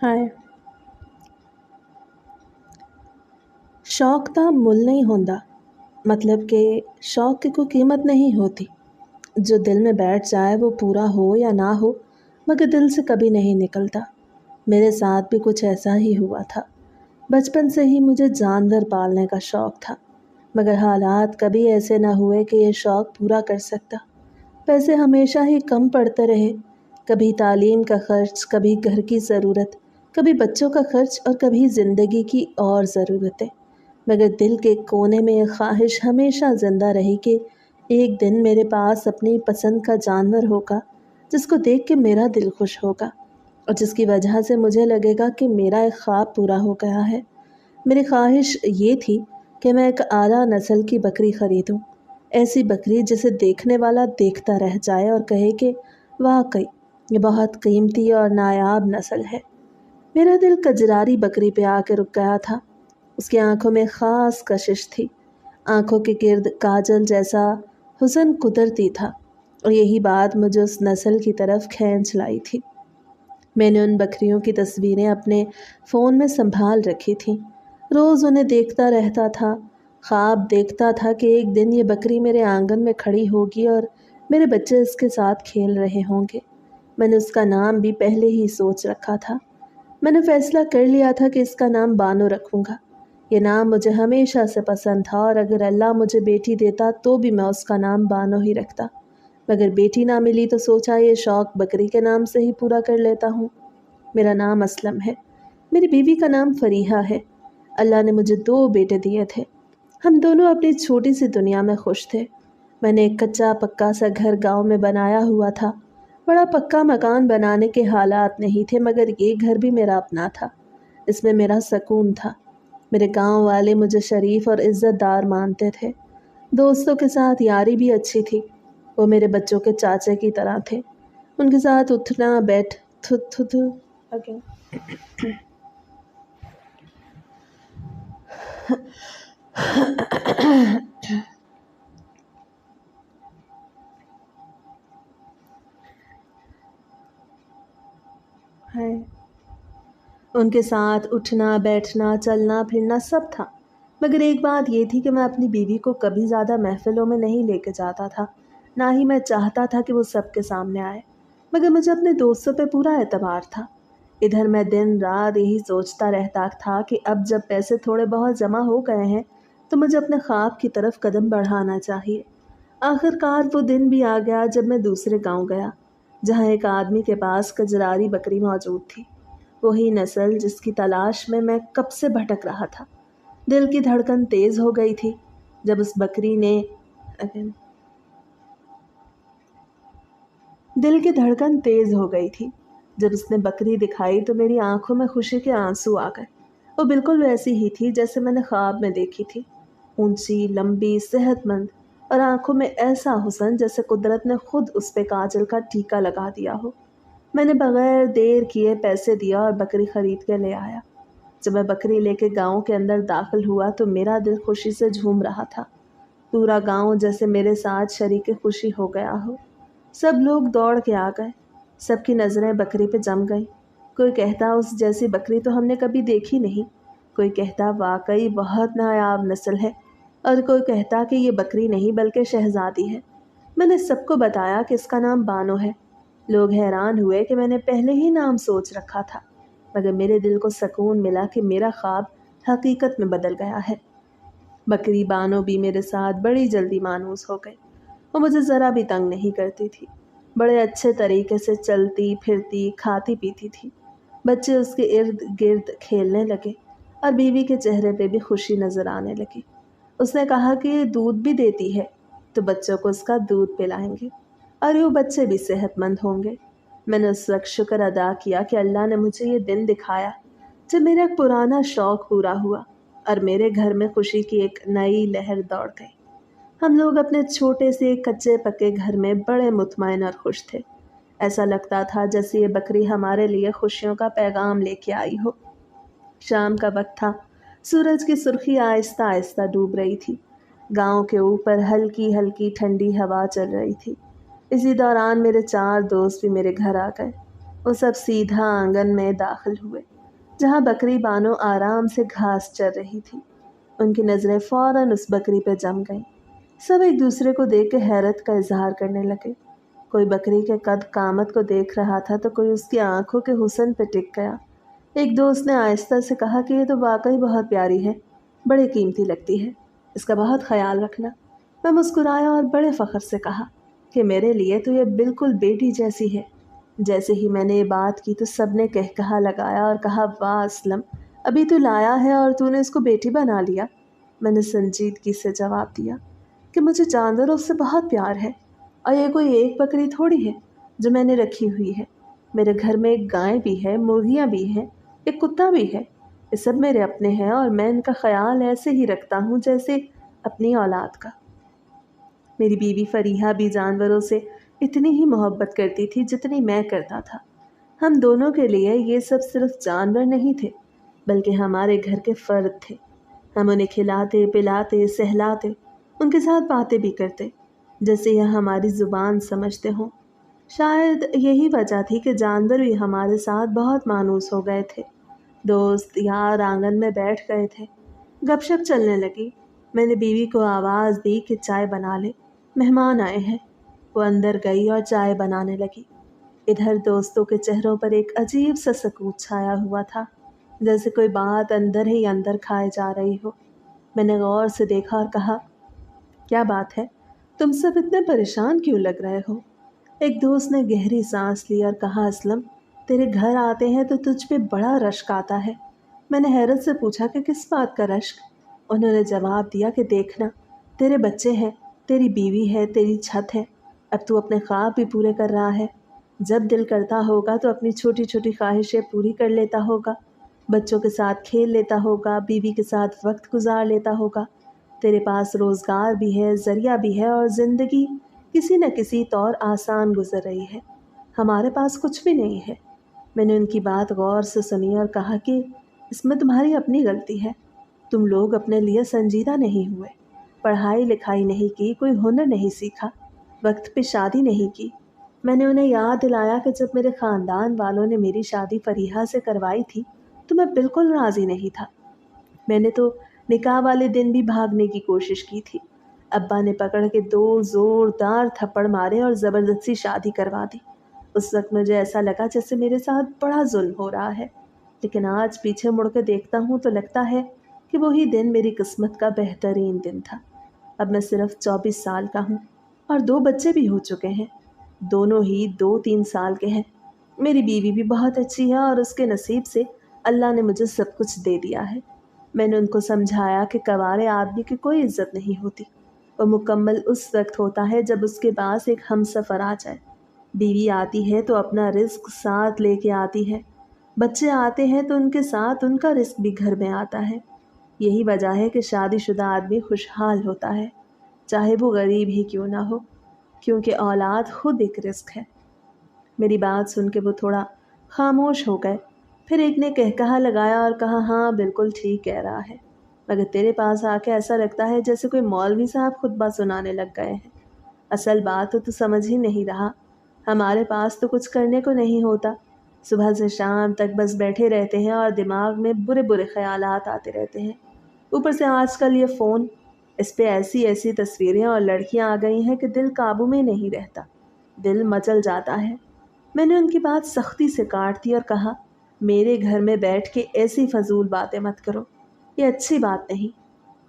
हाय। शौक ਦਾ ਮੁੱਲ नहीं होता, मतलब कि शौक की कोई कीमत नहीं होती। जो दिल में बैठ जाए वो पूरा हो या ना हो, मगर दिल से कभी नहीं निकलता। मेरे साथ भी कुछ ऐसा ही हुआ था। बचपन से ही मुझे जानवर पालने का शौक था, मगर हालात कभी ऐसे ना हुए कि ये शौक पूरा कर सकता। पैसे हमेशा ही कम पड़ते रहे, कभी तालीम का खर्च, कभी घर की ज़रूरत, कभी बच्चों का खर्च और कभी ज़िंदगी की और ज़रूरतें। मगर दिल के कोने में ये ख्वाहिश हमेशा ज़िंदा रही कि एक दिन मेरे पास अपनी पसंद का जानवर होगा, जिसको देख के मेरा दिल खुश होगा और जिसकी वजह से मुझे लगेगा कि मेरा एक ख्वाब पूरा हो गया है। मेरी ख्वाहिश ये थी कि मैं एक आला नस्ल की बकरी ख़रीदूँ, ऐसी बकरी जिसे देखने वाला देखता रह जाए और कहे कि वाकई ये बहुत कीमती और नायाब नस्ल है। मेरा दिल कजरारी बकरी पे आके रुक गया था। उसकी आंखों में ख़ास कशिश थी, आंखों के गिर्द काजल जैसा हुस्न कुदरती था, और यही बात मुझे उस नस्ल की तरफ खींच लाई थी। मैंने उन बकरियों की तस्वीरें अपने फ़ोन में संभाल रखी थी। रोज़ उन्हें देखता रहता था, ख्वाब देखता था कि एक दिन ये बकरी मेरे आंगन में खड़ी होगी और मेरे बच्चे इसके साथ खेल रहे होंगे। मैंने उसका नाम भी पहले ही सोच रखा था। मैंने फैसला कर लिया था कि इसका नाम बानो रखूँगा। ये नाम मुझे हमेशा से पसंद था और अगर अल्लाह मुझे बेटी देता तो भी मैं उसका नाम बानो ही रखता। मगर बेटी ना मिली तो सोचा ये शौक़ बकरी के नाम से ही पूरा कर लेता हूँ। मेरा नाम असलम है, मेरी बीवी का नाम फरीहा है। अल्लाह ने मुझे 2 बेटे दिए थे। हम दोनों अपनी छोटी सी दुनिया में खुश थे। मैंने एक कच्चा पक्का सा घर गांव में बनाया हुआ था। बड़ा पक्का मकान बनाने के हालात नहीं थे, मगर ये घर भी मेरा अपना था। इसमें मेरा सुकून था। मेरे गांव वाले मुझे शरीफ और इज़्ज़तदार मानते थे। दोस्तों के साथ यारी भी अच्छी थी। वो मेरे बच्चों के चाचे की तरह थे। उनके साथ उठना बैठ थु थु थु अगेन है। उनके साथ उठना बैठना चलना फिरना सब था। मगर एक बात ये थी कि मैं अपनी बीवी को कभी ज़्यादा महफ़िलों में नहीं लेके जाता था, ना ही मैं चाहता था कि वो सबके सामने आए। मगर मुझे अपने दोस्तों पे पूरा एतबार था। इधर मैं दिन रात यही सोचता रहता था कि अब जब पैसे थोड़े बहुत जमा हो गए हैं तो मुझे अपने ख्वाब की तरफ कदम बढ़ाना चाहिए। आखिरकार वो दिन भी आ गया जब मैं दूसरे गांव गया, जहां एक आदमी के पास कजरारी बकरी मौजूद थी। वही नस्ल जिसकी तलाश में मैं कब से भटक रहा था। दिल की धड़कन तेज हो गई थी जब उस बकरी ने अगेन दिल की धड़कन तेज हो गई थी जब उसने बकरी दिखाई तो मेरी आंखों में खुशी के आंसू आ गए। वो बिल्कुल वैसी ही थी जैसे मैंने ख्वाब में देखी थी। ऊंची लंबी सेहतमंद और आंखों में ऐसा हुस्न जैसे कुदरत ने खुद उस पे काजल का टीका लगा दिया हो। मैंने बगैर देर किए पैसे दिया और बकरी खरीद के ले आया। जब मैं बकरी लेके गांव के अंदर दाखिल हुआ तो मेरा दिल खुशी से झूम रहा था। पूरा गांव जैसे मेरे साथ शरीक खुशी हो गया हो। सब लोग दौड़ के आ गए। सबकी नज़रें बकरी पे जम गई। कोई कहता उस जैसी बकरी तो हमने कभी देखी नहीं, कोई कहता वाकई बहुत नायाब नस्ल है, और कोई कहता कि ये बकरी नहीं बल्कि शहजादी है। मैंने सबको बताया कि इसका नाम बानो है। लोग हैरान हुए कि मैंने पहले ही नाम सोच रखा था, मगर मेरे दिल को सुकून मिला कि मेरा ख्वाब हकीकत में बदल गया है। बकरी बानो भी मेरे साथ बड़ी जल्दी मानूस हो गई। वो मुझे ज़रा भी तंग नहीं करती थी। बड़े अच्छे तरीके से चलती फिरती खाती पीती थी। बच्चे उसके इर्द गिर्द खेलने लगे और बीवी के चेहरे पे भी खुशी नज़र आने लगी। उसने कहा कि ये दूध भी देती है तो बच्चों को उसका दूध पिलाएंगे और यूँ बच्चे भी सेहतमंद होंगे। मैंने उस वक्त शुक्र अदा किया कि अल्लाह ने मुझे ये दिन दिखाया जब मेरा एक पुराना शौक़ पूरा हुआ और मेरे घर में खुशी की एक नई लहर दौड़ गई। हम लोग अपने छोटे से कच्चे पक्के घर में बड़े मुतमईन और खुश थे। ऐसा लगता था जैसे ये बकरी हमारे लिए खुशियों का पैगाम लेके आई हो। शाम का वक्त था। सूरज की सुर्खी आहिस्ता आहिस्ता डूब रही थी। गांव के ऊपर हल्की हल्की ठंडी हवा चल रही थी। इसी दौरान मेरे 4 दोस्त भी मेरे घर आ गए। वो सब सीधा आंगन में दाखिल हुए। जहाँ बकरी बानो आराम से घास चर रही थी। उनकी नज़रें फौरन उस बकरी पर जम गईं। सब एक दूसरे को देख के हैरत का इजहार करने लगे। कोई बकरी के कद कामत को देख रहा था तो कोई उसकी आंखों के हुस्न पे टिक गया। एक दोस्त ने आहिस्ता से कहा कि ये तो वाकई बहुत प्यारी है, बड़ी कीमती लगती है, इसका बहुत ख्याल रखना। मैं मुस्कुराया और बड़े फ़ख्र से कहा कि मेरे लिए तो ये बिल्कुल बेटी जैसी है। जैसे ही मैंने ये बात की तो सब ने कहकहा लगाया और कहा, वाह असलम, अभी तू लाया है और तूने इसको बेटी बना लिया। मैंने संजीदगी से जवाब दिया कि मुझे जानवरों से बहुत प्यार है और ये कोई एक बकरी थोड़ी है जो मैंने रखी हुई है। मेरे घर में एक गाय भी है, मुर्गियाँ भी हैं, एक कुत्ता भी है। ये सब मेरे अपने हैं और मैं इनका ख्याल ऐसे ही रखता हूँ जैसे अपनी औलाद का। मेरी बीवी फरीहा भी जानवरों से इतनी ही मोहब्बत करती थी जितनी मैं करता था। हम दोनों के लिए ये सब सिर्फ जानवर नहीं थे, बल्कि हमारे घर के फ़र्द थे। हम उन्हें खिलाते, पिलाते, सहलाते, उनके साथ बातें भी करते, जैसे यह हमारी ज़ुबान समझते हों। शायद यही वजह थी कि जानवर भी हमारे साथ बहुत मानूस हो गए थे। दोस्त यार आंगन में बैठ गए थे, गपशप चलने लगी। मैंने बीवी को आवाज़ दी कि चाय बना ले, मेहमान आए हैं। वो अंदर गई और चाय बनाने लगी। इधर दोस्तों के चेहरों पर एक अजीब सा सकूत छाया हुआ था, जैसे कोई बात अंदर ही अंदर खाए जा रही हो। मैंने गौर से देखा और कहा, क्या बात है, तुम सब इतने परेशान क्यों लग रहे हो? एक दोस्त ने गहरी सांस ली और कहा, असलम, तेरे घर आते हैं तो तुझ पे बड़ा रश्क आता है। मैंने हैरत से पूछा कि किस बात का रश्क? उन्होंने जवाब दिया कि देखना, तेरे बच्चे हैं, तेरी बीवी है, तेरी छत है, अब तू अपने ख्वाब भी पूरे कर रहा है। जब दिल करता होगा तो अपनी छोटी छोटी ख्वाहिशें पूरी कर लेता होगा, बच्चों के साथ खेल लेता होगा, बीवी के साथ वक्त गुजार लेता होगा। तेरे पास रोज़गार भी है, ज़रिया भी है और ज़िंदगी किसी न किसी तौर आसान गुजर रही है। हमारे पास कुछ भी नहीं है। मैंने उनकी बात गौर से सुनी और कहा कि इसमें तुम्हारी अपनी गलती है। तुम लोग अपने लिए संजीदा नहीं हुए, पढ़ाई लिखाई नहीं की, कोई हुनर नहीं सीखा, वक्त पे शादी नहीं की। मैंने उन्हें याद दिलाया कि जब मेरे ख़ानदान वालों ने मेरी शादी फरीहा से करवाई थी तो मैं बिल्कुल राज़ी नहीं था। मैंने तो निकाह वाले दिन भी भागने की कोशिश की थी। अब्बा ने पकड़ के 2 ज़ोरदार थप्पड़ मारे और ज़बरदस्ती शादी करवा दी। उस वक्त मुझे ऐसा लगा जैसे मेरे साथ बड़ा जुल्म हो रहा है, लेकिन आज पीछे मुड़ के देखता हूँ तो लगता है कि वही दिन मेरी किस्मत का बेहतरीन दिन था। अब मैं सिर्फ 24 साल का हूँ और 2 बच्चे भी हो चुके हैं, दोनों ही 2-3 साल के हैं। मेरी बीवी भी बहुत अच्छी है और उसके नसीब से अल्लाह ने मुझे सब कुछ दे दिया है। मैंने उनको समझाया कि कवारे आदमी की कोई इज्जत नहीं होती, वो मुकम्मल उस वक्त होता है जब उसके पास एक हमसफ़र आ जाए। बीवी आती है तो अपना रिस्क साथ लेके आती है, बच्चे आते हैं तो उनके साथ उनका रिस्क भी घर में आता है। यही वजह है कि शादीशुदा आदमी खुशहाल होता है, चाहे वो गरीब ही क्यों ना हो, क्योंकि औलाद खुद एक रिस्क है। मेरी बात सुन के वो थोड़ा खामोश हो गए। फिर एक ने कहकहा लगाया और कहा, हाँ बिल्कुल ठीक कह रहा है, मगर तेरे पास आके ऐसा लगता है जैसे कोई मौलवी साहब खुतबा सुनाने लग गए हैं। असल बात तो तू समझ ही नहीं रहा, हमारे पास तो कुछ करने को नहीं होता। सुबह से शाम तक बस बैठे रहते हैं और दिमाग में बुरे बुरे ख्यालात आते रहते हैं। ऊपर से आजकल ये फ़ोन, इस पे ऐसी ऐसी तस्वीरें और लड़कियां आ गई हैं कि दिल काबू में नहीं रहता, दिल मचल जाता है। मैंने उनकी बात सख्ती से काट दी और कहा, मेरे घर में बैठ के ऐसी फजूल बातें मत करो, ये अच्छी बात नहीं।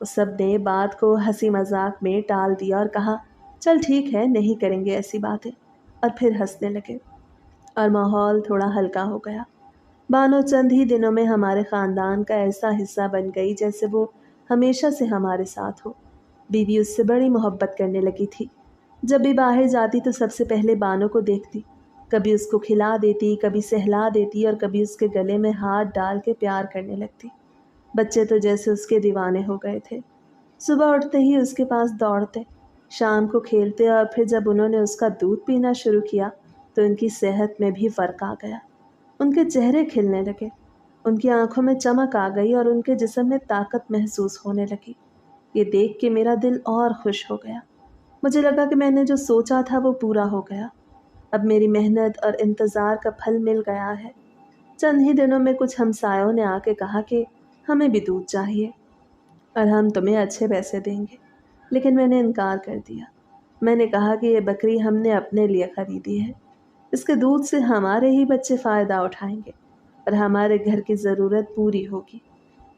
उस सब ने बात को हंसी मजाक में टाल दिया और कहा, चल ठीक है, नहीं करेंगे ऐसी बातें, और फिर हंसने लगे और माहौल थोड़ा हल्का हो गया। बानो चंद ही दिनों में हमारे ख़ानदान का ऐसा हिस्सा बन गई जैसे वो हमेशा से हमारे साथ हो। बीवी उससे बड़ी मोहब्बत करने लगी थी। जब भी बाहर जाती तो सबसे पहले बानो को देखती, कभी उसको खिला देती, कभी सहला देती और कभी उसके गले में हाथ डाल के प्यार करने लगती। बच्चे तो जैसे उसके दीवाने हो गए थे, सुबह उठते ही उसके पास दौड़ते, शाम को खेलते और फिर जब उन्होंने उसका दूध पीना शुरू किया तो उनकी सेहत में भी फ़र्क आ गया। उनके चेहरे खिलने लगे, उनकी आंखों में चमक आ गई और उनके जिस्म में ताकत महसूस होने लगी। ये देख के मेरा दिल और खुश हो गया। मुझे लगा कि मैंने जो सोचा था वो पूरा हो गया। अब मेरी मेहनत और इंतज़ार का फल मिल गया है। चंद ही दिनों में कुछ हमसायों ने आके कहा कि हमें भी दूध चाहिए और हम तुम्हें अच्छे पैसे देंगे, लेकिन मैंने इनकार कर दिया। मैंने कहा कि ये बकरी हमने अपने लिए खरीदी है, इसके दूध से हमारे ही बच्चे फ़ायदा उठाएंगे और हमारे घर की ज़रूरत पूरी होगी,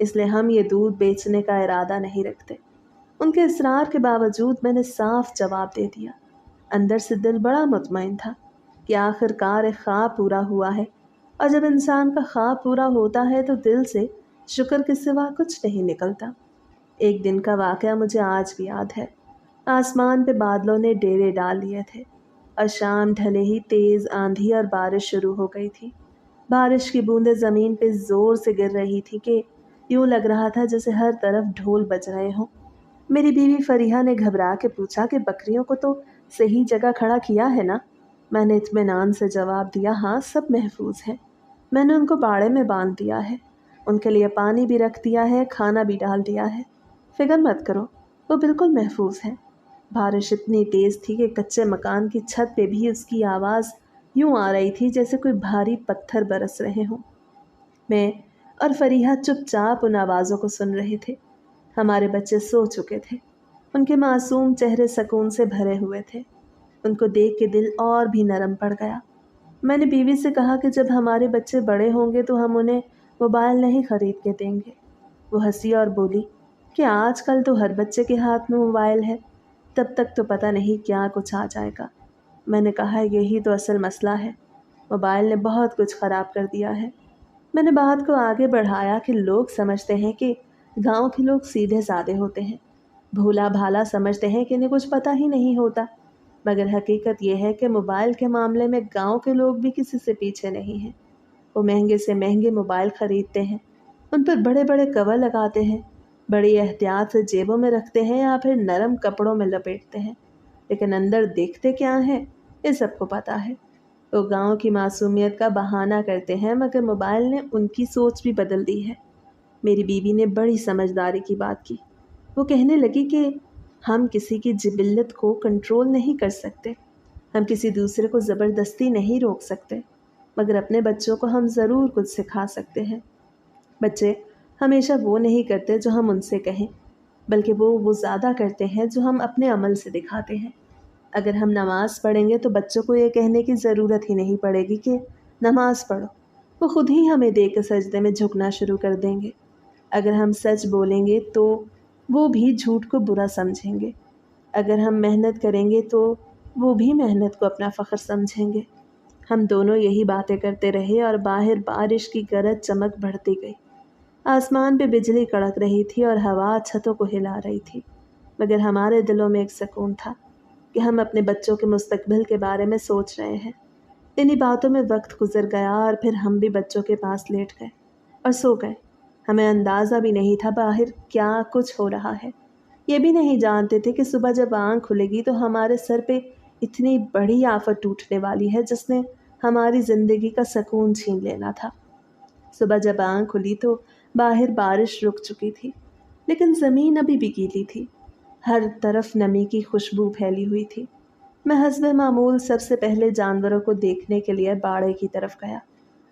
इसलिए हम ये दूध बेचने का इरादा नहीं रखते। उनके इसरार के बावजूद मैंने साफ जवाब दे दिया। अंदर से दिल बड़ा मुतमईन था कि आखिरकार एक ख्वाब पूरा हुआ है, और जब इंसान का ख्वाब पूरा होता है तो दिल से शुक्र के सिवा कुछ नहीं निकलता। एक दिन का वाक़या मुझे आज भी याद है। आसमान पे बादलों ने डेरे डाल लिए थे और शाम ढले ही तेज़ आंधी और बारिश शुरू हो गई थी। बारिश की बूंदें ज़मीन पे ज़ोर से गिर रही थी कि यूँ लग रहा था जैसे हर तरफ ढोल बज रहे हों। मेरी बीवी फरीहा ने घबरा के पूछा कि बकरियों को तो सही जगह खड़ा किया है ना? मैंने इत्मीनान से जवाब दिया, हाँ, सब महफूज है। मैंने उनको बाड़े में बांध दिया है, उनके लिए पानी भी रख दिया है, खाना भी डाल दिया है। फिक्र मत करो, वो बिल्कुल महफूज है। बारिश इतनी तेज़ थी कि कच्चे मकान की छत पे भी उसकी आवाज़ यूं आ रही थी जैसे कोई भारी पत्थर बरस रहे हों। मैं और फरीहा चुपचाप उन आवाज़ों को सुन रहे थे। हमारे बच्चे सो चुके थे, उनके मासूम चेहरे सुकून से भरे हुए थे। उनको देख के दिल और भी नरम पड़ गया। मैंने बीवी से कहा कि जब हमारे बच्चे बड़े होंगे तो हम उन्हें मोबाइल नहीं खरीद के देंगे। वो हंसी और बोली कि आजकल तो हर बच्चे के हाथ में मोबाइल है, तब तक तो पता नहीं क्या कुछ आ जाएगा। मैंने कहा, यही तो असल मसला है, मोबाइल ने बहुत कुछ ख़राब कर दिया है। मैंने बात को आगे बढ़ाया कि लोग समझते हैं कि गांव के लोग सीधे साधे होते हैं, भोला भाला समझते हैं कि इन्हें कुछ पता ही नहीं होता, मगर हकीकत यह है कि मोबाइल के मामले में गांव के लोग भी किसी से पीछे नहीं हैं। वो महंगे से महंगे मोबाइल ख़रीदते हैं, उन पर बड़े बड़े कवर लगाते हैं, बड़ी एहतियात से जेबों में रखते हैं या फिर नरम कपड़ों में लपेटते हैं, लेकिन अंदर देखते क्या हैं ये सबको पता है। वो गांव की मासूमियत का बहाना करते हैं, मगर मोबाइल ने उनकी सोच भी बदल दी है। मेरी बीवी ने बड़ी समझदारी की बात की। वो कहने लगी कि हम किसी की जिबिल्लत को कंट्रोल नहीं कर सकते, हम किसी दूसरे को ज़बरदस्ती नहीं रोक सकते, मगर अपने बच्चों को हम ज़रूर कुछ सिखा सकते हैं। बच्चे हमेशा वो नहीं करते जो हम उनसे कहें, बल्कि वो ज़्यादा करते हैं जो हम अपने अमल से दिखाते हैं। अगर हम नमाज़ पढ़ेंगे तो बच्चों को ये कहने की ज़रूरत ही नहीं पड़ेगी कि नमाज़ पढ़ो, वो खुद ही हमें देख कर सजदे में झुकना शुरू कर देंगे। अगर हम सच बोलेंगे तो वो भी झूठ को बुरा समझेंगे। अगर हम मेहनत करेंगे तो वो भी मेहनत को अपना फ़ख्र समझेंगे। हम दोनों यही बातें करते रहे और बाहर बारिश की गरज चमक बढ़ती गई। आसमान पे बिजली कड़क रही थी और हवा छतों को हिला रही थी, मगर हमारे दिलों में एक सुकून था कि हम अपने बच्चों के मुस्तकबिल के बारे में सोच रहे हैं। इन्हीं बातों में वक्त गुजर गया और फिर हम भी बच्चों के पास लेट गए और सो गए। हमें अंदाज़ा भी नहीं था बाहर क्या कुछ हो रहा है। ये भी नहीं जानते थे कि सुबह जब आँख खुलेगी तो हमारे सर पे इतनी बड़ी आफत टूटने वाली है जिसने हमारी ज़िंदगी का सुकून छीन लेना था। सुबह जब आँख खुली तो बाहर बारिश रुक चुकी थी, लेकिन ज़मीन अभी भी गीली थी। हर तरफ नमी की खुशबू फैली हुई थी। मैं हस्बे मामूल सबसे पहले जानवरों को देखने के लिए बाड़े की तरफ गया।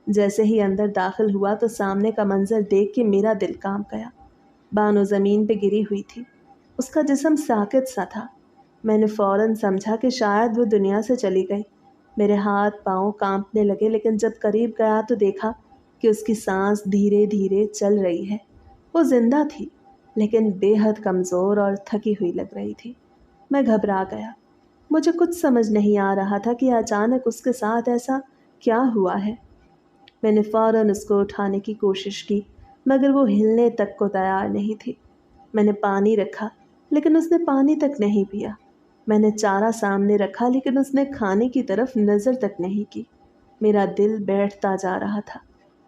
जैसे ही अंदर दाखिल हुआ तो सामने का मंजर देख के मेरा दिल कांप गया। बानो ज़मीन पे गिरी हुई थी, उसका जिस्म साकित सा था। मैंने फ़ौरन समझा कि शायद वो दुनिया से चली गई। मेरे हाथ पाँव कांपने लगे, लेकिन जब करीब गया तो देखा कि उसकी सांस धीरे धीरे चल रही है। वो जिंदा थी, लेकिन बेहद कमज़ोर और थकी हुई लग रही थी। मैं घबरा गया। मुझे कुछ समझ नहीं आ रहा था कि अचानक उसके साथ ऐसा क्या हुआ है। मैंने फ़ौरन उसको उठाने की कोशिश की, मगर वो हिलने तक को तैयार नहीं थी। मैंने पानी रखा, लेकिन उसने पानी तक नहीं पिया। मैंने चारा सामने रखा, लेकिन उसने खाने की तरफ नज़र तक नहीं की। मेरा दिल बैठता जा रहा था।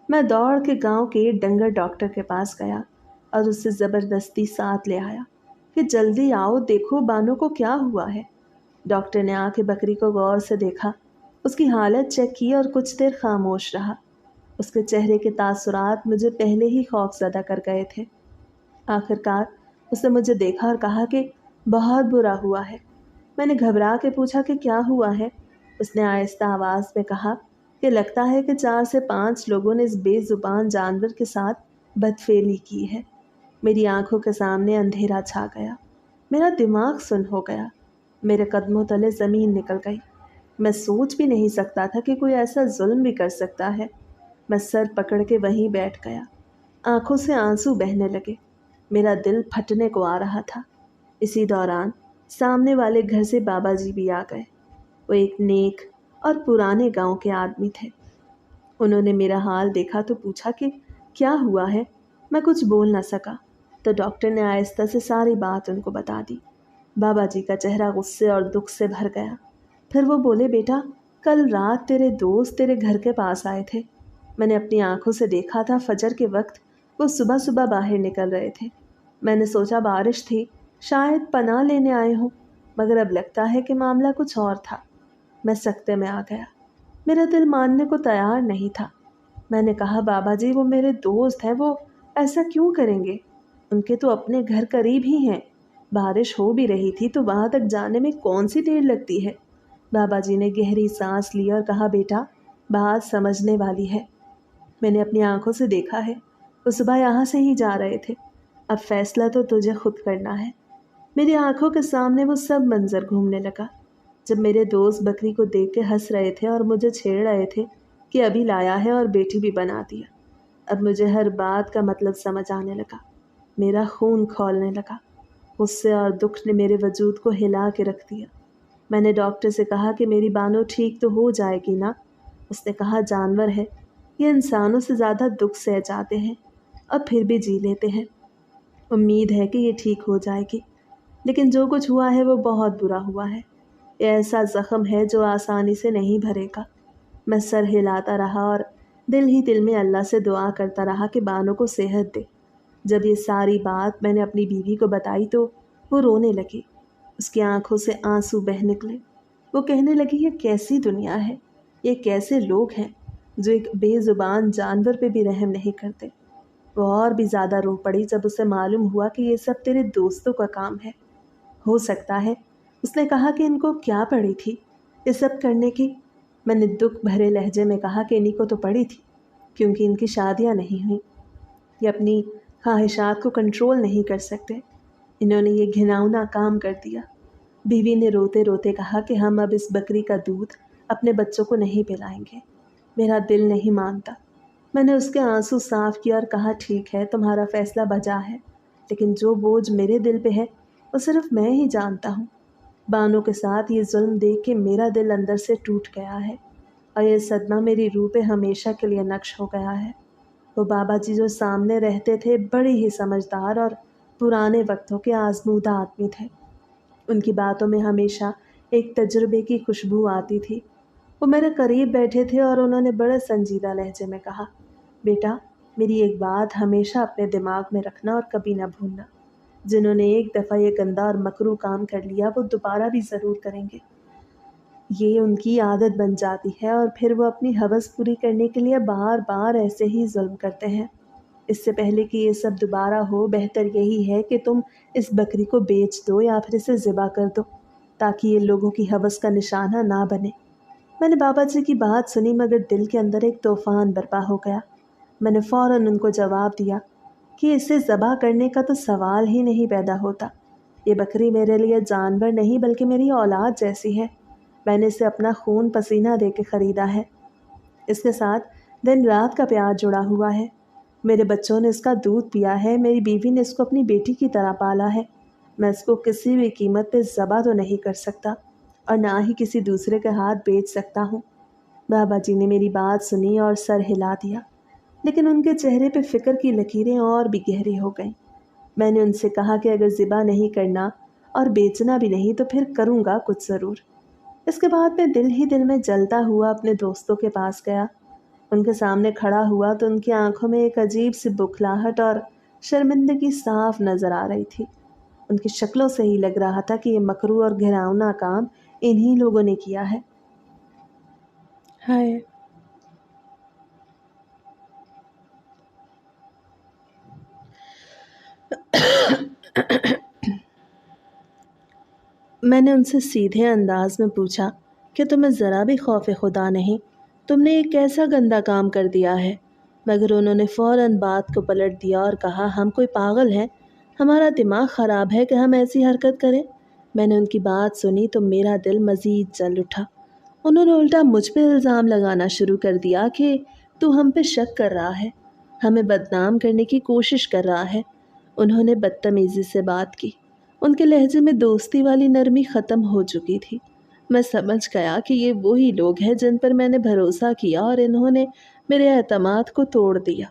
मैं दौड़ के गांव के डंगर डॉक्टर के पास गया और उससे ज़बरदस्ती साथ ले आया कि जल्दी आओ, देखो बानो को क्या हुआ है। डॉक्टर ने आके बकरी को गौर से देखा, उसकी हालत चेक की और कुछ देर खामोश रहा। उसके चेहरे के तासुरात मुझे पहले ही खौफज़दा कर गए थे। आखिरकार उसने मुझे देखा और कहा कि बहुत बुरा हुआ है। मैंने घबरा के पूछा कि क्या हुआ है। उसने आहिस्ता आवाज़ में कहा कि کہ لگتا ہے کہ 4 سے 5 لوگوں نے اس بے زبان جانور کے ساتھ بدفعلی کی ہے۔ میری آنکھوں کے سامنے اندھیرا چھا گیا، میرا دماغ سن ہو گیا، میرے قدموں تلے زمین نکل گئی۔ میں سوچ بھی نہیں سکتا تھا کہ کوئی ایسا ظلم بھی کر سکتا ہے۔ میں سر پکڑ کے وہیں بیٹھ گیا، آنکھوں سے آنسو بہنے لگے، میرا دل پھٹنے کو آ رہا تھا۔ اسی دوران سامنے والے گھر سے بابا جی بھی آ گئے۔ وہ ایک نیک اور پرانے گاؤں کے آدمی تھے۔ انہوں نے میرا حال دیکھا تو پوچھا کہ کیا ہوا ہے۔ میں کچھ بول نہ سکا تو ڈاکٹر نے آہستہ سے ساری بات ان کو بتا دی۔ بابا جی کا چہرہ غصے اور دکھ سے بھر گیا۔ پھر وہ بولے، بیٹا، کل رات تیرے دوست تیرے گھر کے پاس آئے تھے۔ میں نے اپنی آنکھوں سے دیکھا تھا، فجر کے وقت وہ صبح صبح باہر نکل رہے تھے۔ میں نے سوچا بارش تھی، شاید پناہ لینے آئے ہوں، مگر اب لگتا ہے کہ معاملہ کچھ اور تھا۔ میں سکتے میں آ گیا، میرا دل ماننے کو تیار نہیں تھا۔ میں نے کہا، بابا جی، وہ میرے دوست ہیں، وہ ایسا کیوں کریں گے؟ ان کے تو اپنے گھر قریب ہی ہیں، بارش ہو بھی رہی تھی تو وہاں تک جانے میں کون سی دیر لگتی ہے؟ بابا جی نے گہری سانس لی اور کہا، بیٹا، بات سمجھنے والی ہے، میں نے اپنی آنکھوں سے دیکھا ہے، وہ صبح یہاں سے ہی جا رہے تھے، اب فیصلہ تو تجھے خود کرنا ہے۔ میری آنکھوں کے سامنے وہ سب منظر گھومنے لگا، جب میرے دوست بکری کو دیکھ کے ہنس رہے تھے اور مجھے چھیڑ رہے تھے کہ ابھی لایا ہے اور بیٹی بھی بنا دیا۔ اب مجھے ہر بات کا مطلب سمجھ آنے لگا، میرا خون کھولنے لگا، غصے اور دکھ نے میرے وجود کو ہلا کے رکھ دیا۔ میں نے ڈاکٹر سے کہا کہ میری بانو ٹھیک تو ہو جائے گی نا؟ اس نے کہا، جانور ہے، یہ انسانوں سے زیادہ دکھ سہ جاتے ہیں اور پھر بھی جی لیتے ہیں، امید ہے کہ یہ ٹھیک ہو جائے گی، لیکن جو کچھ ہوا ہے وہ بہت برا ہوا ہے، یہ ایسا زخم ہے جو آسانی سے نہیں بھرے گا۔ میں سر ہلاتا رہا اور دل ہی دل میں اللہ سے دعا کرتا رہا کہ بانو کو صحت دے۔ جب یہ ساری بات میں نے اپنی بیوی کو بتائی تو وہ رونے لگی، اس کی آنکھوں سے آنسو بہہ نکلے۔ وہ کہنے لگی، یہ کیسی دنیا ہے، یہ کیسے لوگ ہیں جو ایک بے زبان جانور پہ بھی رحم نہیں کرتے۔ وہ اور بھی زیادہ رو پڑی جب اسے معلوم ہوا کہ یہ سب تیرے دوستوں کا کام ہے۔ ہو سکتا ہے، اس نے کہا، کہ ان کو کیا پڑی تھی یہ سب کرنے کی؟ میں نے دکھ بھرے لہجے میں کہا کہ انہی کو تو پڑی تھی، کیونکہ ان کی شادیاں نہیں ہوئیں، یہ اپنی خواہشات کو کنٹرول نہیں کر سکتے، انہوں نے یہ گھناؤنا کام کر دیا۔ بیوی نے روتے روتے کہا کہ ہم اب اس بکری کا دودھ اپنے بچوں کو نہیں پلائیں گے۔ میرا دل نہیں مانتا۔ میں نے اس کے آنسو صاف کیا اور کہا، ٹھیک ہے، تمہارا فیصلہ بجا ہے، لیکن جو بوجھ میرے دل پہ ہے وہ صرف میں ہی جانتا ہوں۔ بانو کے ساتھ یہ ظلم دیکھ کے میرا دل اندر سے ٹوٹ گیا ہے اور یہ صدمہ میری روح پہ ہمیشہ کے لیے نقش ہو گیا ہے۔ وہ بابا جی جو سامنے رہتے تھے بڑے ہی سمجھدار اور پرانے وقتوں کے آزمودہ آدمی تھے۔ ان کی باتوں میں ہمیشہ ایک تجربے کی خوشبو آتی تھی۔ وہ میرے قریب بیٹھے تھے اور انہوں نے بڑے سنجیدہ لہجے میں کہا، بیٹا، میری ایک بات ہمیشہ اپنے دماغ میں رکھنا اور کبھی نہ بھولنا، جنہوں نے ایک دفعہ یہ گندا اور مکروہ کام کر لیا وہ دوبارہ بھی ضرور کریں گے۔ یہ ان کی عادت بن جاتی ہے اور پھر وہ اپنی ہوس پوری کرنے کے لیے بار بار ایسے ہی ظلم کرتے ہیں۔ اس سے پہلے کہ یہ سب دوبارہ ہو، بہتر یہی ہے کہ تم اس بکری کو بیچ دو یا پھر اسے ذبح کر دو، تاکہ یہ لوگوں کی ہوس کا نشانہ نہ بنے۔ میں نے بابا جی کی بات سنی، مگر دل کے اندر ایک طوفان برپا ہو گیا۔ میں نے فوراً ان کو جواب دیا کہ اسے ذبح کرنے کا تو سوال ہی نہیں پیدا ہوتا۔ یہ بکری میرے لیے جانور نہیں بلکہ میری اولاد جیسی ہے، میں نے اسے اپنا خون پسینہ دے کے خریدا ہے، اس کے ساتھ دن رات کا پیار جڑا ہوا ہے، میرے بچوں نے اس کا دودھ پیا ہے، میری بیوی نے اس کو اپنی بیٹی کی طرح پالا ہے، میں اس کو کسی بھی قیمت پہ ذبح تو نہیں کر سکتا اور نہ ہی کسی دوسرے کے ہاتھ بیچ سکتا ہوں۔ بابا جی نے میری بات سنی اور سر ہلا دیا، لیکن ان کے چہرے پہ فکر کی لکیریں اور بھی گہری ہو گئیں۔ میں نے ان سے کہا کہ اگر ذبح نہیں کرنا اور بیچنا بھی نہیں تو پھر کروں گا کچھ ضرور۔ اس کے بعد میں دل ہی دل میں جلتا ہوا اپنے دوستوں کے پاس گیا۔ ان کے سامنے کھڑا ہوا تو ان کی آنکھوں میں ایک عجیب سی بکھلاہٹ اور شرمندگی صاف نظر آ رہی تھی۔ ان کی شکلوں سے ہی لگ رہا تھا کہ یہ مکروہ اور گھناؤنا کام انہی لوگوں نے کیا ہے۔ ہائے، میں نے ان سے سیدھے انداز میں پوچھا کہ تمہیں ذرا بھی خوف خدا نہیں؟ تم نے ایک کیسا گندا کام کر دیا ہے۔ مگر انہوں نے فوراً بات کو پلٹ دیا اور کہا ہم کوئی پاگل ہیں، ہمارا دماغ خراب ہے کہ ہم ایسی حرکت کریں۔ میں نے ان کی بات سنی تو میرا دل مزید جل اٹھا۔ انہوں نے الٹا مجھ پہ الزام لگانا شروع کر دیا کہ تو ہم پہ شک کر رہا ہے، ہمیں بدنام کرنے کی کوشش کر رہا ہے۔ انہوں نے بدتمیزی سے بات کی۔ ان کے لہجے میں دوستی والی نرمی ختم ہو چکی تھی۔ میں سمجھ گیا کہ یہ وہی لوگ ہیں جن پر میں نے بھروسہ کیا اور انہوں نے میرے اعتماد کو توڑ دیا۔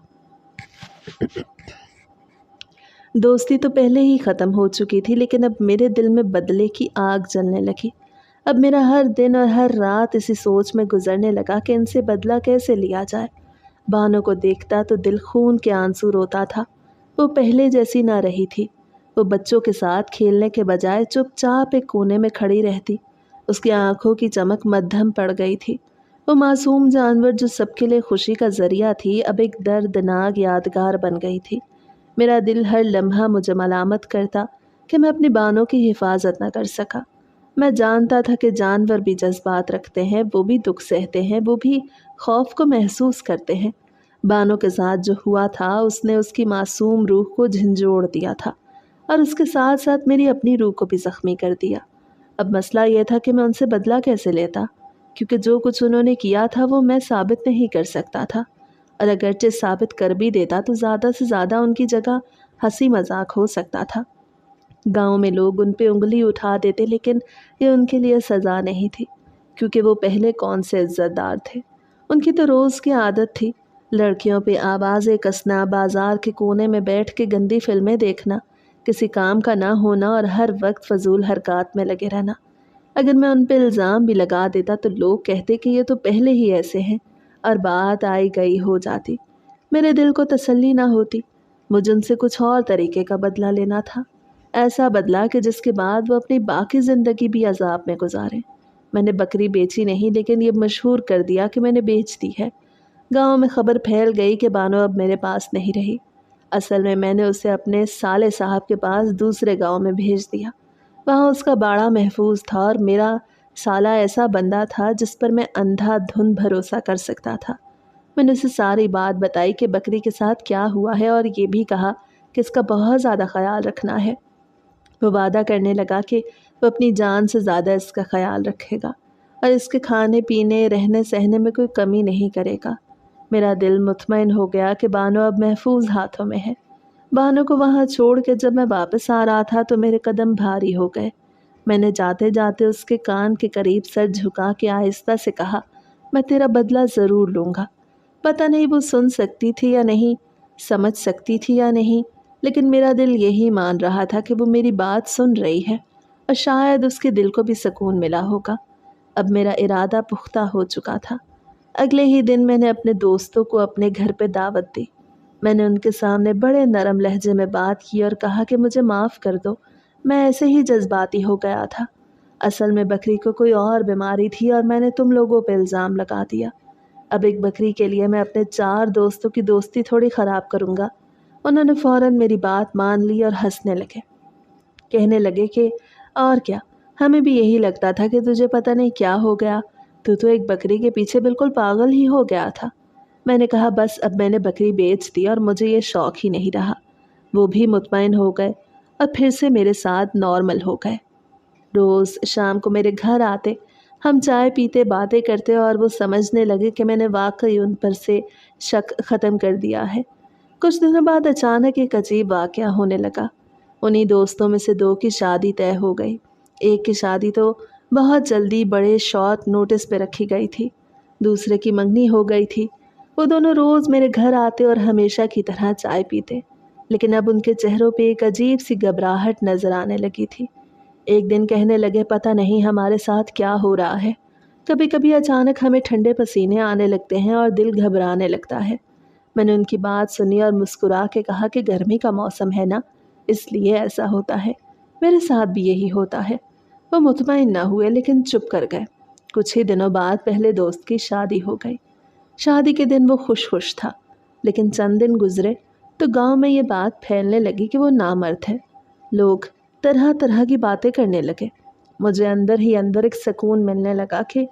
دوستی تو پہلے ہی ختم ہو چکی تھی، لیکن اب میرے دل میں بدلے کی آگ جلنے لگی۔ اب میرا ہر دن اور ہر رات اسی سوچ میں گزرنے لگا کہ ان سے بدلہ کیسے لیا جائے۔ بانو کو دیکھتا تو دل خون کے آنسو روتا تھا۔ وہ پہلے جیسی نہ رہی تھی۔ وہ بچوں کے ساتھ کھیلنے کے بجائے چپ چاپ ایک کونے میں کھڑی رہتی۔ اس کی آنکھوں کی چمک مدھم پڑ گئی تھی۔ وہ معصوم جانور جو سب کے لیے خوشی کا ذریعہ تھی، اب ایک دردناک یادگار بن گئی تھی۔ میرا دل ہر لمحہ مجھے ملامت کرتا کہ میں اپنی بانو کی حفاظت نہ کر سکا۔ میں جانتا تھا کہ جانور بھی جذبات رکھتے ہیں، وہ بھی دکھ سہتے ہیں، وہ بھی خوف کو محسوس کرتے ہیں۔ بانو کے ساتھ جو ہوا تھا اس نے اس کی معصوم روح کو جھنجھوڑ دیا تھا اور اس کے ساتھ ساتھ میری اپنی روح کو بھی زخمی کر دیا۔ اب مسئلہ یہ تھا کہ میں ان سے بدلہ کیسے لیتا، کیونکہ جو کچھ انہوں نے کیا تھا وہ میں ثابت نہیں کر سکتا تھا، اور اگرچہ ثابت کر بھی دیتا تو زیادہ سے زیادہ ان کی جگہ ہنسی مذاق ہو سکتا تھا۔ گاؤں میں لوگ ان پہ انگلی اٹھا دیتے، لیکن یہ ان کے لیے سزا نہیں تھی، کیونکہ وہ پہلے کون سے عزت دار تھے۔ ان کی تو روز کی عادت تھی لڑکیوں پہ آوازیں کسنا، بازار کے کونے میں بیٹھ کے گندی فلمیں دیکھنا، کسی کام کا نہ ہونا اور ہر وقت فضول حرکات میں لگے رہنا۔ اگر میں ان پہ الزام بھی لگا دیتا تو لوگ کہتے کہ یہ تو پہلے ہی ایسے ہیں، اور بات آئی گئی ہو جاتی۔ میرے دل کو تسلی نہ ہوتی۔ مجھے ان سے کچھ اور طریقے کا بدلہ لینا تھا، ایسا بدلہ کہ جس کے بعد وہ اپنی باقی زندگی بھی عذاب میں گزاریں۔ میں نے بکری بیچی نہیں، لیکن یہ مشہور کر دیا کہ میں نے بیچ دی ہے۔ گاؤں میں خبر پھیل گئی کہ بانو اب میرے پاس نہیں رہی۔ اصل میں نے اسے اپنے سالے صاحب کے پاس دوسرے گاؤں میں بھیج دیا۔ وہاں اس کا باڑا محفوظ تھا اور میرا سالہ ایسا بندہ تھا جس پر میں اندھا دھند بھروسہ کر سکتا تھا۔ میں نے اسے ساری بات بتائی کہ بکری کے ساتھ کیا ہوا ہے، اور یہ بھی کہا کہ اس کا بہت زیادہ خیال رکھنا ہے۔ وہ وعدہ کرنے لگا کہ وہ اپنی جان سے زیادہ اس کا خیال رکھے گا اور اس کے کھانے پینے، رہنے سہنے میں کوئی کمی نہیں کرے گا۔ میرا دل مطمئن ہو گیا کہ بانو اب محفوظ ہاتھوں میں ہے۔ بانو کو وہاں چھوڑ کے جب میں واپس آ رہا تھا تو میرے قدم بھاری ہو گئے۔ میں نے جاتے جاتے اس کے کان کے قریب سر جھکا کے آہستہ سے کہا، میں تیرا بدلہ ضرور لوں گا۔ پتہ نہیں وہ سن سکتی تھی یا نہیں، سمجھ سکتی تھی یا نہیں، لیکن میرا دل یہی مان رہا تھا کہ وہ میری بات سن رہی ہے، اور شاید اس کے دل کو بھی سکون ملا ہوگا۔ اب میرا ارادہ پختہ ہو چکا تھا۔ اگلے ہی دن میں نے اپنے دوستوں کو اپنے گھر پہ دعوت دی۔ میں نے ان کے سامنے بڑے نرم لہجے میں بات کی اور کہا کہ مجھے معاف کر دو، میں ایسے ہی جذباتی ہو گیا تھا۔ اصل میں بکری کو کوئی اور بیماری تھی اور میں نے تم لوگوں پہ الزام لگا دیا۔ اب ایک بکری کے لیے میں اپنے 4 دوستوں کی دوستی تھوڑی خراب کروں گا۔ انہوں نے فوراً میری بات مان لی اور ہنسنے لگے، کہنے لگے کہ اور کیا، ہمیں بھی یہی لگتا تھا کہ تجھے پتہ نہیں کیا ہو گیا، تو ایک بکری کے پیچھے بالکل پاگل ہی ہو گیا تھا۔ میں نے کہا بس اب میں نے بکری بیچ دی اور مجھے یہ شوق ہی نہیں رہا۔ وہ بھی مطمئن ہو گئے اور پھر سے میرے ساتھ نارمل ہو گئے۔ روز شام کو میرے گھر آتے، ہم چائے پیتے، باتیں کرتے، اور وہ سمجھنے لگے کہ میں نے واقعی ان پر سے شک ختم کر دیا ہے۔ کچھ دنوں بعد اچانک ایک عجیب واقعہ ہونے لگا۔ انہی دوستوں میں سے 2 کی شادی طے ہو گئی۔ ایک کی شادی تو بہت جلدی بڑے شارٹ نوٹس پہ رکھی گئی تھی، دوسرے کی منگنی ہو گئی تھی۔ وہ دونوں روز میرے گھر آتے اور ہمیشہ کی طرح چائے پیتے، لیکن اب ان کے چہروں پہ ایک عجیب سی گھبراہٹ نظر آنے لگی تھی۔ ایک دن کہنے لگے پتہ نہیں ہمارے ساتھ کیا ہو رہا ہے، کبھی کبھی اچانک ہمیں ٹھنڈے پسینے آنے لگتے ہیں اور دل گھبرانے لگتا ہے۔ میں نے ان کی بات سنی اور مسکرا کے کہا کہ گرمی کا موسم ہے نا، اس لیے ایسا ہوتا ہے، میرے ساتھ بھی یہی ہوتا ہے۔ وہ مطمئن نہ ہوئے لیکن چپ کر گئے۔ کچھ ہی دنوں بعد پہلے دوست کی شادی ہو گئی۔ شادی کے دن وہ خوش تھا، لیکن چند دن گزرے تو گاؤں میں یہ بات پھیلنے لگی کہ وہ نامرد ہے۔ لوگ طرح طرح کی باتیں کرنے لگے۔ مجھے اندر ہی اندر ایک سکون ملنے لگا کہ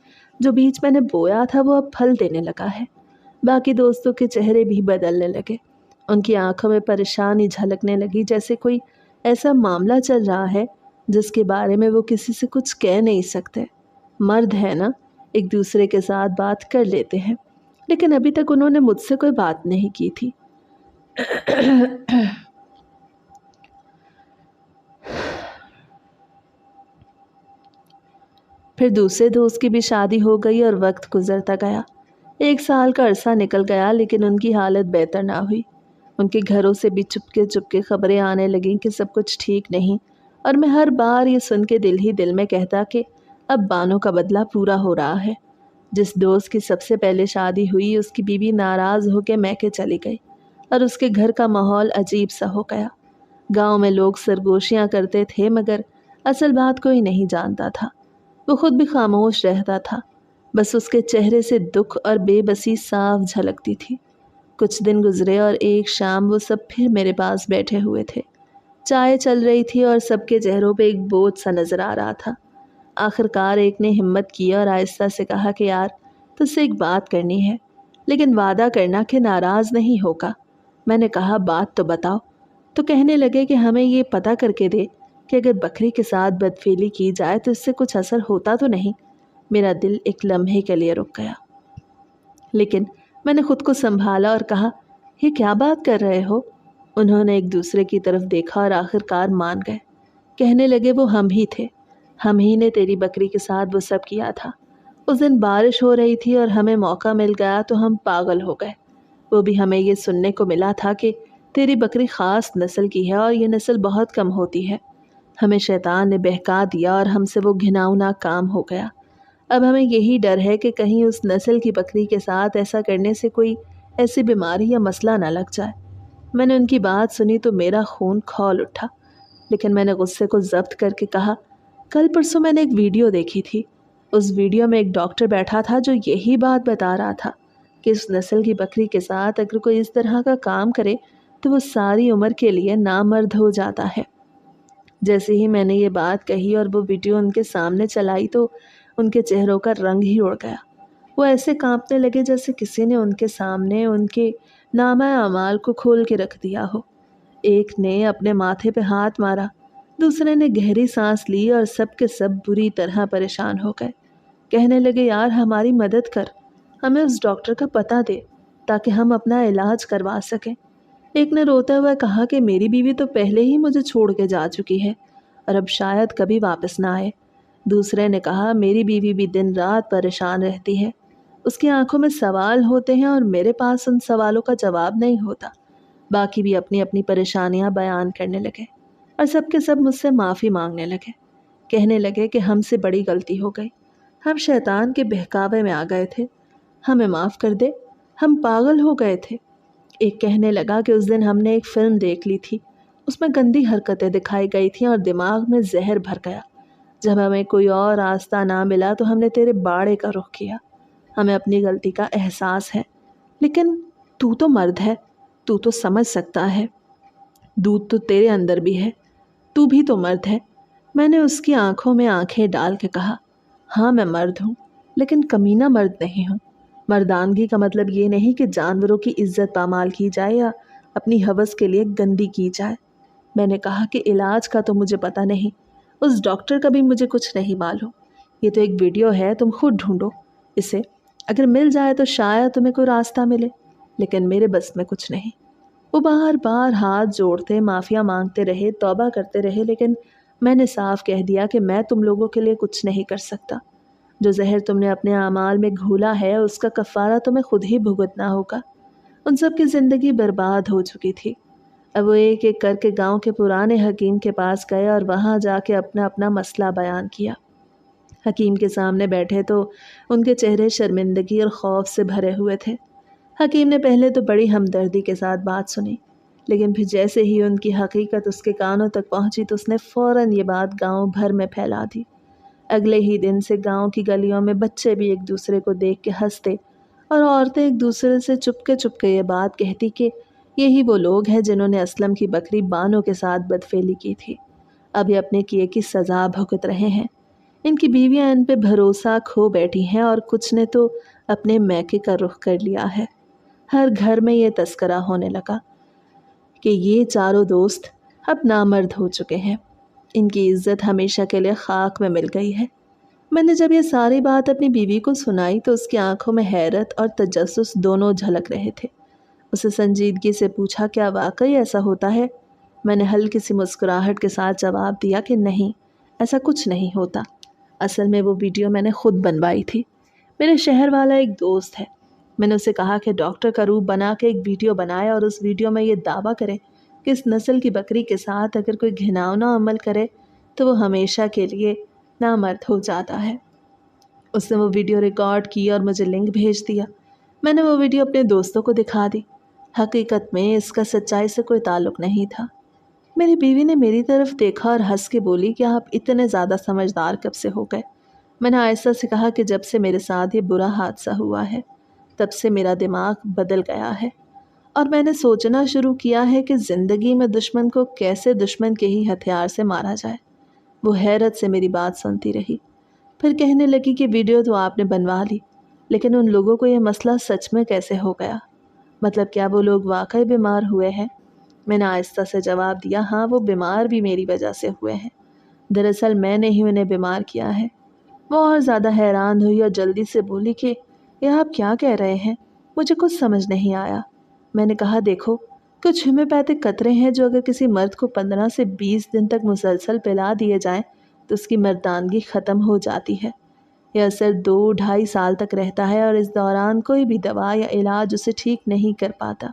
जो बीज मैंने बोया था वो अब फल देने लगा है। बाकी दोस्तों के चेहरे भी बदलने लगे। उनकी आंखों में परेशानी झलकने लगी, जैसे कोई ऐसा मामला चल रहा है जिसके बारे में वो किसी से कुछ कह नहीं सकते। मर्द है ना, एक दूसरे के साथ बात कर लेते हैं, लेकिन अभी तक उन्होंने मुझसे कोई बात नहीं की थी। फिर दूसरे दोस्त की भी शादी हो गई और वक्त गुजरता गया। 1 साल का अरसा निकल गया, लेकिन उनकी हालत बेहतर ना हुई। उनके घरों से भी चुपके चुपके खबरें आने लगीं कि सब कुछ ठीक नहीं, और मैं हर बार ये सुन के दिल ही दिल में कहता कि अब बानों का बदला पूरा हो रहा है। जिस दोस्त की सबसे पहले शादी हुई, उसकी बीवी नाराज़ होकर मैके चली गई और उसके घर का माहौल अजीब सा हो गया। गांव में लोग सरगोशियां करते थे, मगर असल बात कोई नहीं जानता था। वो खुद भी खामोश रहता था, बस उसके चेहरे से दुख और बेबसी साफ झलकती थी। कुछ दिन गुजरे और एक शाम वो सब फिर मेरे पास बैठे हुए थे। चाय चल रही थी और सबके चेहरों पे एक बोझ सा नजर आ रहा था। आखिरकार एक ने हिम्मत की और आहिस्ता से कहा कि यार, तुझसे एक बात करनी है, लेकिन वादा करना कि नाराज़ नहीं होगा। मैंने कहा बात तो बताओ। तो कहने लगे कि हमें ये पता करके दे कि अगर बकरी के साथ बदफेली की जाए तो इससे कुछ असर होता तो नहीं। मेरा दिल एक लम्हे के लिए रुक गया, लेकिन मैंने खुद को संभाला और कहा, ये क्या बात कर रहे हो? उन्होंने एक दूसरे की तरफ देखा और आखिरकार मान गए। कहने लगे, वो हम ही थे, हम ही ने तेरी बकरी के साथ वो सब किया था। उस दिन बारिश हो रही थी और हमें मौका मिल गया तो हम पागल हो गए। वो भी हमें ये सुनने को मिला था कि तेरी बकरी ख़ास नस्ल की है और ये नस्ल बहुत कम होती है। हमें शैतान ने बहका दिया और हमसे वो घिनौना काम हो गया। अब हमें यही डर है कि कहीं उस नस्ल की बकरी के साथ ऐसा करने से कोई ऐसी बीमारी या मसला ना लग जाए। मैंने उनकी बात सुनी तो मेरा खून खौल उठा, लेकिन मैंने गुस्से को ज़ब्त करके कहा, कल परसों मैंने एक वीडियो देखी थी। उस वीडियो में एक डॉक्टर बैठा था जो यही बात बता रहा था कि इस नस्ल की बकरी के साथ अगर कोई इस तरह का काम करे तो वो सारी उम्र के लिए नामर्द हो जाता है। जैसे ही मैंने ये बात कही और वो वीडियो उनके सामने चलाई तो उनके चेहरों का रंग ही उड़ गया। वो ऐसे कांपने लगे जैसे किसी ने उनके सामने उनके नामा अमाल को खोल के रख दिया हो। एक ने अपने माथे पे हाथ मारा, दूसरे ने गहरी सांस ली और सब के सब बुरी तरह परेशान हो गए। कहने लगे, यार हमारी मदद कर, हमें उस डॉक्टर का पता दे ताकि हम अपना इलाज करवा सकें। एक ने रोते हुए कहा कि मेरी बीवी तो पहले ही मुझे छोड़ के जा चुकी है और अब शायद कभी वापस ना आए। दूसरे ने कहा, मेरी बीवी भी दिन रात परेशान रहती है, उसकी आंखों में सवाल होते हैं और मेरे पास उन सवालों का जवाब नहीं होता। बाकी भी अपनी अपनी परेशानियां बयान करने लगे और सब के सब मुझसे माफ़ी मांगने लगे। कहने लगे कि हमसे बड़ी गलती हो गई, हम शैतान के बहकावे में आ गए थे, हमें माफ़ कर दे, हम पागल हो गए थे। एक कहने लगा कि उस दिन हमने एक फ़िल्म देख ली थी, उसमें गंदी हरकतें दिखाई गई थीं और दिमाग में जहर भर गया। जब हमें कोई और रास्ता ना मिला तो हमने तेरे बाड़े का रुख किया। हमें अपनी गलती का एहसास है, लेकिन तू तो मर्द है, तू तो समझ सकता है, दूध तो तेरे अंदर भी है, तू भी तो मर्द है। मैंने उसकी आंखों में आंखें डाल के कहा, हाँ मैं मर्द हूँ, लेकिन कमीना मर्द नहीं हूँ। मर्दानगी का मतलब ये नहीं कि जानवरों की इज्जत पामाल की जाए या अपनी हवस के लिए गंदी की जाए। मैंने कहा कि इलाज का तो मुझे पता नहीं, उस डॉक्टर का भी मुझे कुछ नहीं मालूम। ये तो एक वीडियो है, तुम खुद ढूंढो इसे, अगर मिल जाए तो शायद तुम्हें कोई रास्ता मिले, लेकिन मेरे बस में कुछ नहीं। वो बार बार हाथ जोड़ते माफ़िया मांगते रहे, तौबा करते रहे, लेकिन मैंने साफ कह दिया कि मैं तुम लोगों के लिए कुछ नहीं कर सकता। जो जहर तुमने अपने आमाल में घोला है उसका कफ़ारा तुम्हें खुद ही भुगतना होगा। उन सब की ज़िंदगी बर्बाद हो चुकी थी। अब वो एक एक करके गांव के पुराने हकीम के पास गए और वहां जाके अपना अपना मसला बयान किया। हकीम के सामने बैठे तो उनके चेहरे शर्मिंदगी और खौफ से भरे हुए थे। हकीम ने पहले तो बड़ी हमदर्दी के साथ बात सुनी, लेकिन फिर जैसे ही उनकी हकीकत उसके कानों तक पहुंची तो उसने फ़ौरन ये बात गांव भर में फैला दी। अगले ही दिन से गांव की गलियों में बच्चे भी एक दूसरे को देख के हंसते और औरतें एक दूसरे से चुपके चुपके ये बात कहती कि यही वो लोग हैं जिन्होंने असलम की बकरी बानों के साथ बदफेली की थी, अब ये अपने किए की सज़ा भुगत रहे हैं। ان की बीवियां इन पे भरोसा खो बैठी हैं और कुछ ने तो अपने मैके का रुख कर लिया है। हर घर में ये तस्करा होने लगा कि ये चारों दोस्त अब नामर्द हो चुके हैं। इनकी इज्जत हमेशा के लिए खाक में मिल गई है। मैंने जब ये सारी बात अपनी बीवी को सुनाई तो उसकी आंखों में हैरत और तजस्सुस दोनों झलक रहे थे। उसे संजीदगी से पूछा, क्या वाकई ऐसा होता है? मैंने हल्की सी मुस्कुराहट के साथ जवाब दिया कि नहीं, ऐसा कुछ नहीं होता। असल में वो वीडियो मैंने खुद बनवाई थी। मेरे शहर वाला एक दोस्त है। मैंने उसे कहा कि डॉक्टर का रूप बना के एक वीडियो बनाए और उस वीडियो में ये दावा करे कि इस नस्ल की बकरी के साथ अगर कोई घिनौना अमल करे तो वो हमेशा के लिए नामर्द हो जाता है। उसने वो वीडियो रिकॉर्ड की और मुझे लिंक भेज दिया। मैंने वो वीडियो अपने दोस्तों को दिखा दी। हकीकत में इसका सच्चाई से कोई ताल्लुक़ नहीं था। मेरी बीवी ने मेरी तरफ देखा और हंस के बोली कि आप इतने ज़्यादा समझदार कब से हो गए? मैंने आयशा से कहा कि जब से मेरे साथ ये बुरा हादसा हुआ है तब से मेरा दिमाग बदल गया है और मैंने सोचना शुरू किया है कि ज़िंदगी में दुश्मन को कैसे दुश्मन के ही हथियार से मारा जाए। वो हैरत से मेरी बात सुनती रही, फिर कहने लगी कि वीडियो तो आपने बनवा ली, लेकिन उन लोगों को ये मसला सच में कैसे हो गया? मतलब क्या वो लोग वाकई बीमार हुए हैं? मैंने आहिस्ता से जवाब दिया, हाँ, वो बीमार भी मेरी वजह से हुए हैं। दरअसल मैंने ही उन्हें बीमार किया है। वो और ज़्यादा हैरान हुई और जल्दी से बोली कि ये आप क्या कह रहे हैं? मुझे कुछ समझ नहीं आया। मैंने कहा, देखो, कुछ होम्योपैथिक कतरे हैं जो अगर किसी मर्द को 15 से 20 दिन तक मुसलसल पिला दिए जाएं तो उसकी मर्दानगी ख़त्म हो जाती है। यह असर 2-2.5 साल तक रहता है और इस दौरान कोई भी दवा या इलाज उसे ठीक नहीं कर पाता।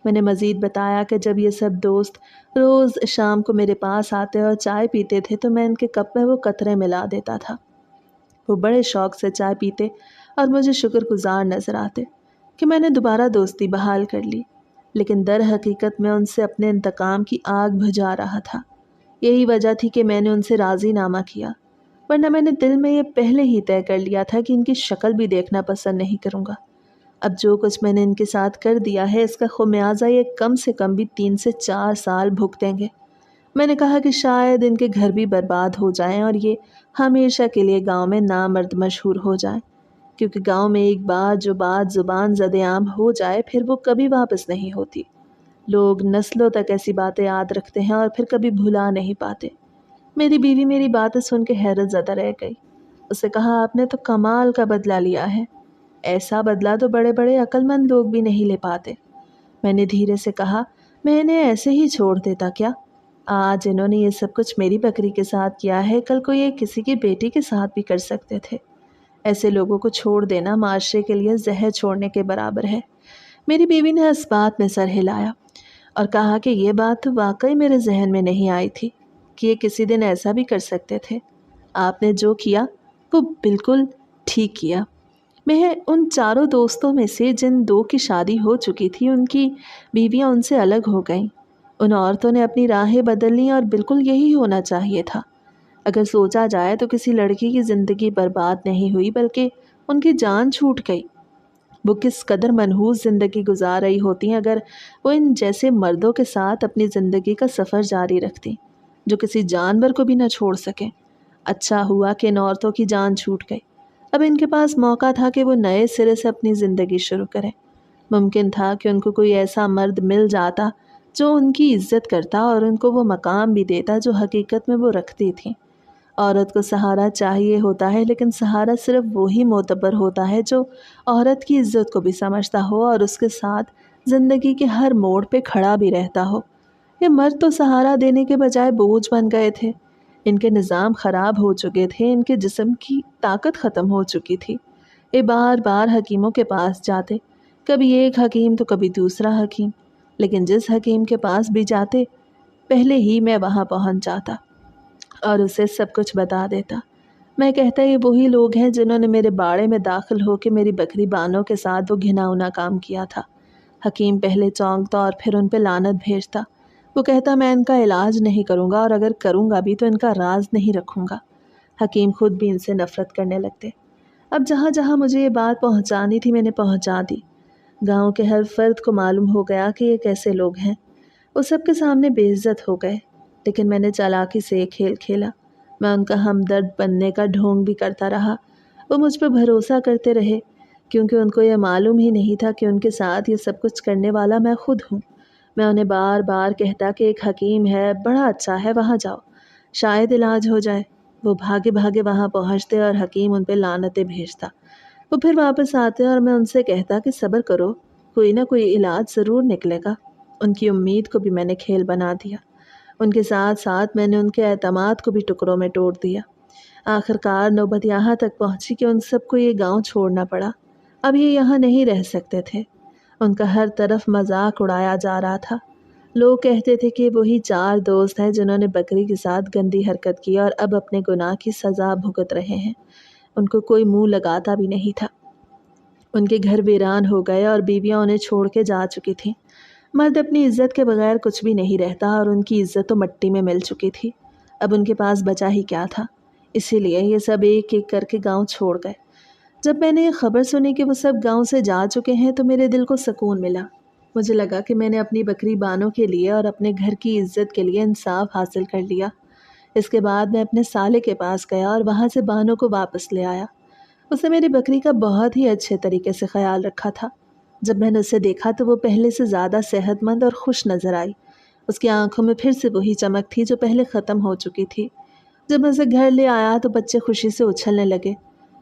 मैंने मज़ीद बताया कि जब ये सब दोस्त रोज़ शाम को मेरे पास आते और चाय पीते थे तो मैं इनके कप में वो कतरे मिला देता था। वो बड़े शौक़ से चाय पीते और मुझे शुक्रगुजार नज़र आते कि मैंने दोबारा दोस्ती बहाल कर ली, लेकिन दर हकीकत मैं उनसे अपने इंतकाम की आग बुझा रहा था। यही वजह थी कि मैंने उनसे राज़ीनामा किया, वरना मैंने दिल में ये पहले ही तय कर लिया था कि इनकी शक्ल भी देखना पसंद नहीं करूँगा। अब जो कुछ मैंने इनके साथ कर दिया है इसका खुमियाजा ये कम से कम भी 3 से 4 साल भुगतेंगे। मैंने कहा कि शायद इनके घर भी बर्बाद हो जाएं और ये हमेशा के लिए गांव में नामर्द मशहूर हो जाएं, क्योंकि गांव में एक बार जो बात ज़ुबान ज़द-ए-आम हो जाए फिर वो कभी वापस नहीं होती। लोग नस्लों तक ऐसी बातें याद रखते हैं और फिर कभी भुला नहीं पाते। मेरी बीवी मेरी बातें सुन के हैरत ज़दा रह गई। उससे कहा, आपने तो कमाल का बदला लिया है। ऐसा बदला तो बड़े बड़े अक्लमंद लोग भी नहीं ले पाते। मैंने धीरे से कहा, मैं इन्हें ऐसे ही छोड़ देता क्या? आज इन्होंने ये सब कुछ मेरी बकरी के साथ किया है, कल को ये किसी की बेटी के साथ भी कर सकते थे। ऐसे लोगों को छोड़ देना माशरे के लिए जहर छोड़ने के बराबर है। मेरी बीवी ने इस बात में सर हिलाया और कहा कि ये बात तो वाकई मेरे जहन में नहीं आई थी कि ये किसी दिन ऐसा भी कर सकते थे। आपने जो किया वो बिल्कुल ठीक किया। मैं उन चारों दोस्तों में से जिन 2 की शादी हो चुकी थी उनकी बीवियां उनसे अलग हो गईं। उन औरतों ने अपनी राहें बदल लीं और बिल्कुल यही होना चाहिए था। अगर सोचा जाए तो किसी लड़की की ज़िंदगी बर्बाद नहीं हुई बल्कि उनकी जान छूट गई। वो किस कदर मनहूस ज़िंदगी गुजार रही होती अगर वो इन जैसे मर्दों के साथ अपनी ज़िंदगी का सफ़र जारी रखती जो किसी जानवर को भी न छोड़ सकें। अच्छा हुआ कि इन औरतों की जान छूट गई। अब इनके पास मौका था कि वो नए सिरे से अपनी ज़िंदगी शुरू करें। मुमकिन था कि उनको कोई ऐसा मर्द मिल जाता जो उनकी इज्जत करता और उनको वो मकाम भी देता जो हकीकत में वो रखती थी। औरत को सहारा चाहिए होता है, लेकिन सहारा सिर्फ वही मोतबर होता है जो औरत की इज्जत को भी समझता हो और उसके साथ ज़िंदगी के हर मोड़ पे खड़ा भी रहता हो। ये मर्द तो सहारा देने के बजाय बोझ बन गए थे। इनके निज़ाम ख़राब हो चुके थे, इनके जिस्म की ताकत ख़त्म हो चुकी थी। ये बार बार हकीमों के पास जाते, कभी एक हकीम तो कभी दूसरा हकीम, लेकिन जिस हकीम के पास भी जाते पहले ही मैं वहाँ पहुँच जाता और उसे सब कुछ बता देता। मैं कहता, ये वही लोग हैं जिन्होंने मेरे बाड़े में दाखिल होकर मेरी बकरी बानों के साथ वो घिनौना काम किया था। हकीम पहले चौंकता और फिर उन पर लानत भेजता। वो कहता, मैं इनका इलाज नहीं करूँगा और अगर करूँगा भी तो इनका राज नहीं रखूँगा। हकीम खुद भी इनसे नफ़रत करने लगते। अब जहाँ जहाँ मुझे ये बात पहुँचानी थी मैंने पहुँचा दी। गांव के हर फर्द को मालूम हो गया कि ये कैसे लोग हैं। वो सबके सामने बेइज्जत हो गए, लेकिन मैंने चालाकी से एक खेल खेला। मैं उनका हमदर्द बनने का ढोंग भी करता रहा। वो मुझ पर भरोसा करते रहे, क्योंकि उनको ये मालूम ही नहीं था कि उनके साथ ये सब कुछ करने वाला मैं खुद हूँ। मैं उन्हें बार बार कहता कि एक हकीम है, बड़ा अच्छा है, वहाँ जाओ, शायद इलाज हो जाए। वो भागे भागे वहाँ पहुँचते और हकीम उन पर लानतें भेजता। वो फिर वापस आते और मैं उनसे कहता कि सब्र करो, कोई ना कोई इलाज ज़रूर निकलेगा। उनकी उम्मीद को भी मैंने खेल बना दिया। उनके साथ साथ मैंने उनके एतमाद को भी टुकड़ों में तोड़ दिया। आखिरकार नौबत यहाँ तक पहुँची कि उन सबको ये गांव छोड़ना पड़ा। अब ये यहाँ नहीं रह सकते थे। उनका हर तरफ मजाक उड़ाया जा रहा था। लोग कहते थे कि वही 4 दोस्त हैं जिन्होंने बकरी के साथ गंदी हरकत की और अब अपने गुनाह की सज़ा भुगत रहे हैं। उनको कोई मुंह लगाता भी नहीं था। उनके घर वीरान हो गए और बीवियां उन्हें छोड़ के जा चुकी थीं। मर्द अपनी इज्जत के बगैर कुछ भी नहीं रहता और उनकी इज्जत तो मिट्टी में मिल चुकी थी। अब उनके पास बचा ही क्या था। इसीलिए ये सब एक एक करके गांव छोड़ गए। जब मैंने ये खबर सुनी कि वो सब गांव से जा चुके हैं तो मेरे दिल को सुकून मिला। मुझे लगा कि मैंने अपनी बकरी बानों के लिए और अपने घर की इज्जत के लिए इंसाफ हासिल कर लिया। इसके बाद मैं अपने साले के पास गया और वहाँ से बानों को वापस ले आया। उसने मेरी बकरी का बहुत ही अच्छे तरीके से ख्याल रखा था। जब मैंने उसे देखा तो वो पहले से ज़्यादा सेहतमंद और खुश नज़र आई। उसकी आंखों में फिर से वही चमक थी जो पहले ख़त्म हो चुकी थी। जब मैं उसे घर ले आया तो बच्चे खुशी से उछलने लगे।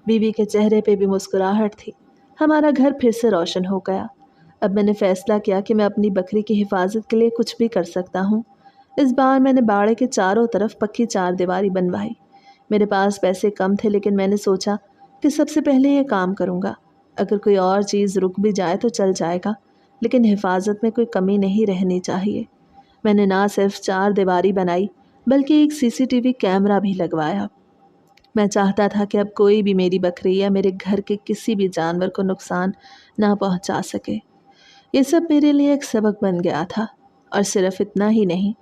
बीवी के चेहरे पे भी मुस्कुराहट थी। हमारा घर फिर से रोशन हो गया। अब मैंने फ़ैसला किया कि मैं अपनी बकरी की हिफाजत के लिए कुछ भी कर सकता हूँ। इस बार मैंने बाड़े के चारों तरफ पक्की 4 दीवारी बनवाई। मेरे पास पैसे कम थे, लेकिन मैंने सोचा कि सबसे पहले ये काम करूँगा। अगर कोई और चीज़ रुक भी जाए तो चल जाएगा, लेकिन हिफाजत में कोई कमी नहीं रहनी चाहिए। मैंने ना सिर्फ 4 दीवारी बनाई, बल्कि एक सीसीटीवी कैमरा भी लगवाया। मैं चाहता था कि अब कोई भी मेरी बकरी या मेरे घर के किसी भी जानवर को नुकसान ना पहुंचा सके। ये सब मेरे लिए एक सबक बन गया था। और सिर्फ इतना ही नहीं,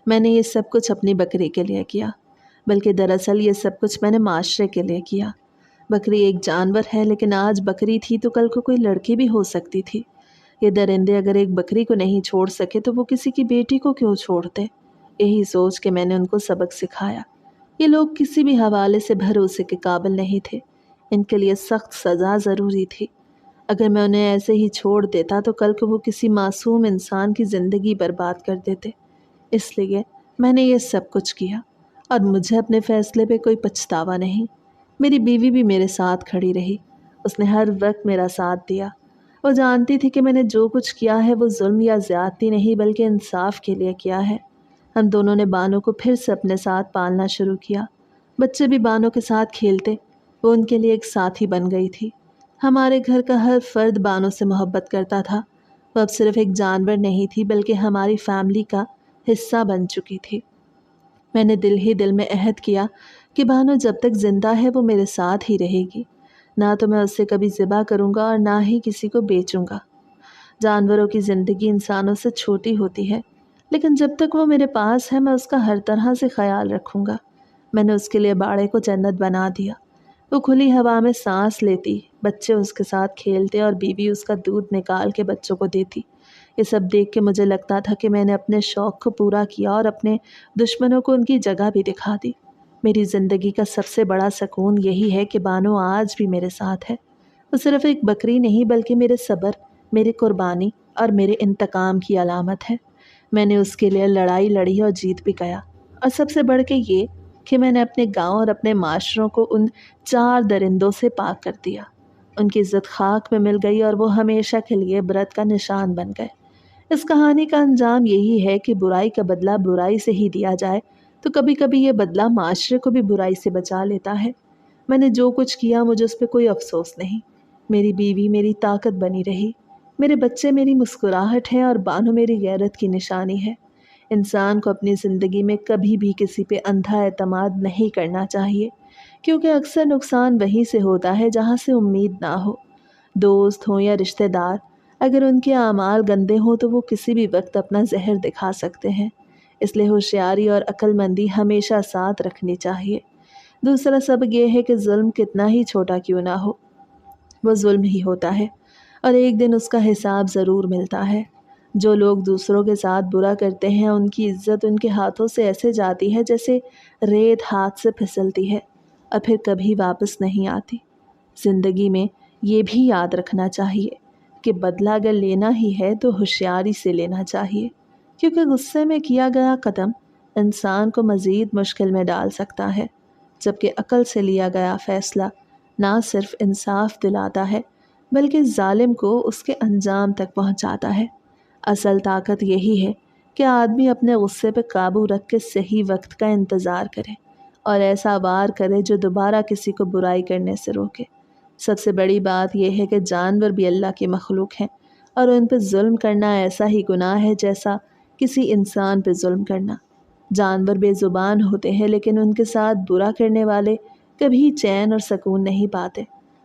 मैंने ये सब कुछ अपनी बकरी के लिए किया, बल्कि दरअसल ये सब कुछ मैंने माशरे के लिए किया। बकरी एक जानवर है, लेकिन आज बकरी थी तो कल को कोई लड़की भी हो सकती थी। ये दरिंदे अगर एक बकरी को नहीं छोड़ सके तो वो किसी की बेटी को क्यों छोड़ते। यही सोच के मैंने उनको सबक सिखाया। ये लोग किसी भी हवाले से भरोसे के काबिल नहीं थे। इनके लिए सख्त सज़ा ज़रूरी थी। अगर मैं उन्हें ऐसे ही छोड़ देता तो कल को वो किसी मासूम इंसान की ज़िंदगी बर्बाद कर देते। इसलिए मैंने ये सब कुछ किया और मुझे अपने फ़ैसले पे कोई पछतावा नहीं। मेरी बीवी भी मेरे साथ खड़ी रही। उसने हर वक्त मेरा साथ दिया। वो जानती थी कि मैंने जो कुछ किया है वो जुल्म या ज़्यादती नहीं, बल्कि इंसाफ के लिए किया है। हम दोनों ने बानों को फिर से अपने साथ पालना शुरू किया। बच्चे भी बानों के साथ खेलते। वो उनके लिए एक साथी बन गई थी। हमारे घर का हर फर्द बानों से मोहब्बत करता था। वो अब सिर्फ एक जानवर नहीं थी, बल्कि हमारी फैमिली का हिस्सा बन चुकी थी। मैंने दिल ही दिल में अहद किया कि बानो जब तक ज़िंदा है वो मेरे साथ ही रहेगी। ना तो मैं उससे कभी ज़िबा करूँगा और ना ही किसी को बेचूँगा। जानवरों की ज़िंदगी इंसानों से छोटी होती है, लेकिन जब तक वो मेरे पास है मैं उसका हर तरह से ख्याल रखूँगा। मैंने उसके लिए बाड़े को जन्नत बना दिया। वो खुली हवा में सांस लेती, बच्चे उसके साथ खेलते और बीवी उसका दूध निकाल के बच्चों को देती। ये सब देख के मुझे लगता था कि मैंने अपने शौक़ को पूरा किया और अपने दुश्मनों को उनकी जगह भी दिखा दी। मेरी ज़िंदगी का सबसे बड़ा सुकून यही है कि बानो आज भी मेरे साथ है। वो सिर्फ़ एक बकरी नहीं, बल्कि मेरे सब्र, मेरी कुर्बानी और मेरे इंतकाम की अलामत है। मैंने उसके लिए लड़ाई लड़ी और जीत भी गया। और सबसे बढ़ के ये कि मैंने अपने गांव और अपने माशरों को उन 4 दरिंदों से पाक कर दिया। उनकी इज्जत खाक में मिल गई और वो हमेशा के लिए इबरत का निशान बन गए। इस कहानी का अंजाम यही है कि बुराई का बदला बुराई से ही दिया जाए तो कभी कभी ये बदला माशरे को भी बुराई से बचा लेता है। मैंने जो कुछ किया मुझे उस पर कोई अफसोस नहीं। मेरी बीवी मेरी ताकत बनी रही, मेरे बच्चे मेरी मुस्कुराहट है और बानो मेरी गैरत की निशानी है। इंसान को अपनी ज़िंदगी में कभी भी किसी पे अंधा एतमाद नहीं करना चाहिए, क्योंकि अक्सर नुकसान वहीं से होता है जहाँ से उम्मीद ना हो। दोस्त हों या रिश्तेदार, अगर उनके आमाल गंदे हों तो वो किसी भी वक्त अपना जहर दिखा सकते हैं। इसलिए होशियारी और अक्लमंदी हमेशा साथ रखनी चाहिए। दूसरा सबक ये है कि जुल्म कितना ही छोटा क्यों ना हो, वो जुल्म ही होता है और एक दिन उसका हिसाब ज़रूर मिलता है। جو لوگ دوسروں کے ساتھ برا کرتے ہیں ان کی عزت ان کے ہاتھوں سے ایسے جاتی ہے جیسے ریت ہاتھ سے پھسلتی ہے اور پھر کبھی واپس نہیں آتی۔ زندگی میں یہ بھی یاد رکھنا چاہیے کہ بدلہ اگر لینا ہی ہے تو ہوشیاری سے لینا چاہیے، کیونکہ غصے میں کیا گیا قدم انسان کو مزید مشکل میں ڈال سکتا ہے، جبکہ عقل سے لیا گیا فیصلہ نہ صرف انصاف دلاتا ہے بلکہ ظالم کو اس کے انجام تک پہنچاتا ہے۔ اصل طاقت یہی ہے کہ آدمی اپنے غصے پہ قابو رکھ کے صحیح وقت کا انتظار کرے اور ایسا وار کرے جو دوبارہ کسی کو برائی کرنے سے روکے۔ سب سے بڑی بات یہ ہے کہ جانور بھی اللہ کی مخلوق ہیں اور ان پہ ظلم کرنا ایسا ہی گناہ ہے جیسا کسی انسان پہ ظلم کرنا۔ جانور بے زبان ہوتے ہیں لیکن ان کے ساتھ برا کرنے والے کبھی چین اور سکون نہیں پاتے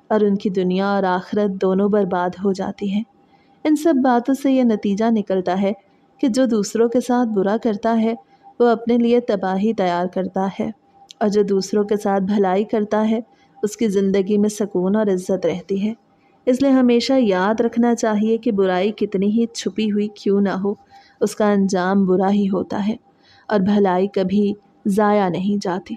اور ان کی دنیا اور آخرت دونوں برباد ہو جاتی ہیں۔ ان سب باتوں سے یہ نتیجہ نکلتا ہے کہ جو دوسروں کے ساتھ برا کرتا ہے وہ اپنے لیے تباہی تیار کرتا ہے، اور جو دوسروں کے ساتھ بھلائی کرتا ہے اس کی زندگی میں سکون اور عزت رہتی ہے۔ اس لیے ہمیشہ یاد رکھنا چاہیے کہ برائی کتنی ہی چھپی ہوئی کیوں نہ ہو، اس کا انجام برا ہی ہوتا ہے اور بھلائی کبھی ضائع نہیں جاتی۔